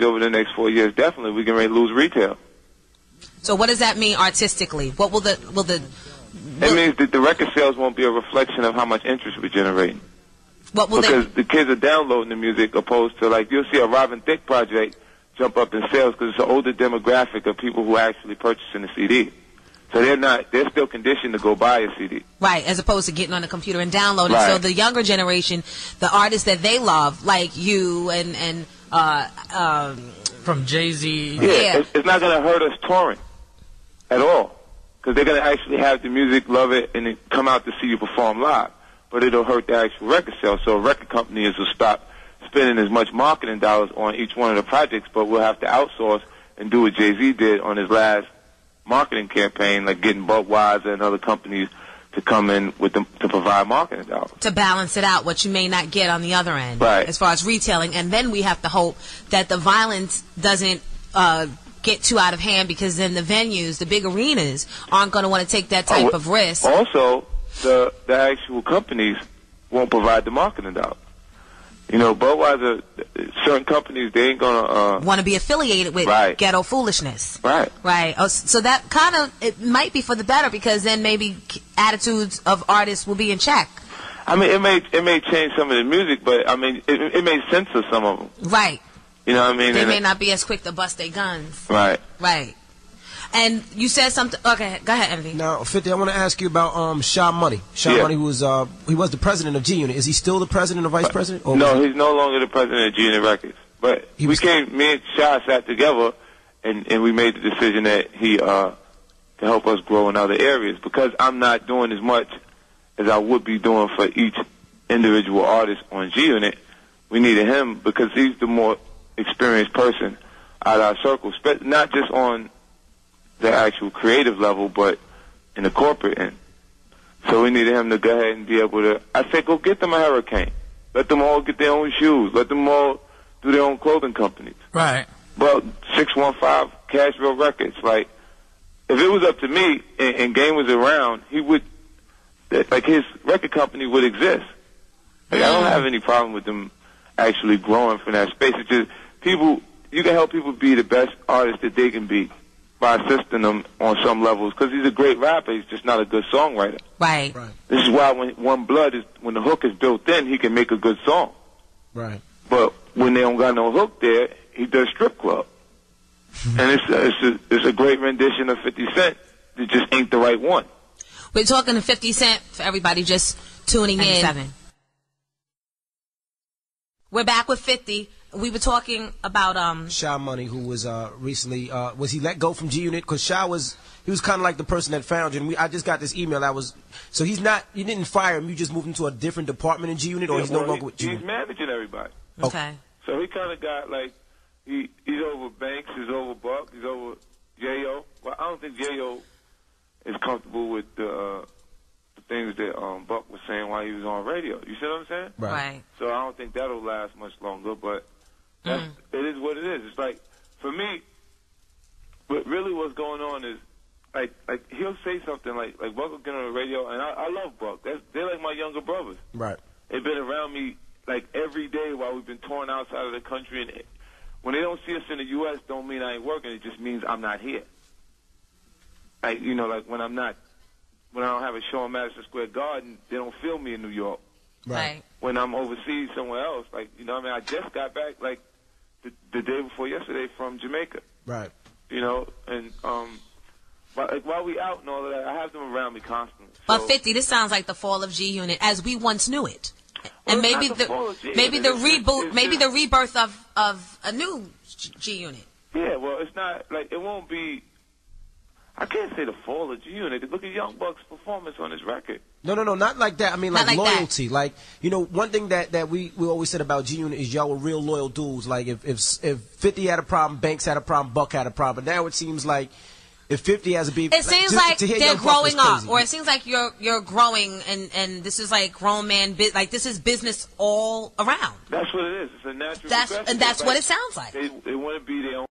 over the next 4 years, definitely we can lose retail. So what does that mean artistically? What will the It means that the record sales won't be a reflection of how much interest we're generating. Because the kids are downloading the music opposed to, like, you'll see a Robin Thicke project jump up in sales because it's an older demographic of people who are actually purchasing the CD. So they're still conditioned to go buy a CD. Right, as opposed to getting on the computer and downloading. Right. So the younger generation, the artists that they love, like you and from Jay-Z. Yeah. It's not going to hurt us touring at all. Because they're going to actually have the music, love it, and then come out to see you perform live. But it'll hurt the actual record sales. So record companies will stop spending as much marketing dollars on each one of the projects, but we'll have to outsource and do what Jay-Z did on his last marketing campaign, like getting Budweiser and other companies to come in with them to provide marketing dollars. To balance it out, what you may not get on the other end, right, as far as retailing. And then we have to hope that the violence doesn't get too out of hand, because then the venues, the big arenas, aren't going to want to take that type of risk. Also, the actual companies won't provide the marketing dollars. You know, Budweiser, certain companies, they ain't going to... want to be affiliated with ghetto foolishness. Right. Right. Oh, so that kind of, it might be for the better, because then maybe attitudes of artists will be in check. I mean, it may change some of the music, but, I mean, it may censor some of them. Right. You know what I mean? They may not be as quick to bust their guns. Right. Right. And you said something. Okay, go ahead, Envy. Now, 50, I want to ask you about Sha Money. Sha Money, who was he was the president of G Unit. Is he still the president or vice president? Or no, he's no longer the president of G Unit Records. But me and Sha sat together, and we made the decision that he to help us grow in other areas, because I'm not doing as much as I would be doing for each individual artist on G Unit. We needed him because he's the more experienced person out of our circle, not just on the actual creative level, but in the corporate end. So we needed him to go ahead and be able to, I said, go get them a Hurricane. Let them all get their own shoes. Let them all do their own clothing companies. Right. But 615 Cashville Records, like, if it was up to me and Game was around, he would, like, his record company would exist. Like, I don't have any problem with them actually growing from that space. It's just people, you can help people be the best artists that they can be by assisting them on some levels, because he's a great rapper, he's just not a good songwriter. Right. This is why when One Blood is, when the hook is built in, he can make a good song. Right. But when they don't got no hook there, he does Strip Club. And it's a great rendition of 50 Cent. It just ain't the right one. We're talking to 50 Cent for everybody just tuning in. We're back with 50. We were talking about Sha Money, who was recently was he let go from G Unit? Because Sha was kind of like the person that found you. And I just got this email. So he's not. You didn't fire him. You just moved into a different department in G Unit, or he's no longer with G Unit. He's managing everybody. Okay. So he kind of got like he's over Banks, he's over Buck, he's over Yayo. Well, I don't think Yayo is comfortable with the things that Buck was saying while he was on radio. You see what I'm saying? Right. So I don't think that'll last much longer, but it is what it is. It's like, for me, but really what's going on is, like he'll say something like Buck will get on the radio, and I love Buck. They're like my younger brothers. Right. They've been around me like every day while we've been touring outside of the country, and when they don't see us in the U.S., don't mean I ain't working. It just means I'm not here. Like, you know, like when I don't have a show in Madison Square Garden, they don't feel me in New York. Right. When I'm overseas somewhere else, like, you know what I mean? I just got back, like, the day before yesterday from Jamaica. Right. You know, and but, like, while we out and all of that, I have them around me constantly. But 50, this sounds like the fall of G Unit as we once knew it. And maybe the rebirth of a new G Unit. Yeah, well, it's not, like, it won't be, I can't say the fall of G Unit. Look at Young Buck's performance on his record. No, not like that. I mean, like loyalty. That. Like, you know, one thing that we always said about G Unit is y'all were real loyal dudes. Like, if 50 had a problem, Banks had a problem, Buck had a problem. But now it seems like if 50 has a beef, it seems like they're growing up, or it seems like you're growing, and this is like grown man, like this is business all around. That's what it is. It's a natural. And that's what it sounds like. They want to be their own.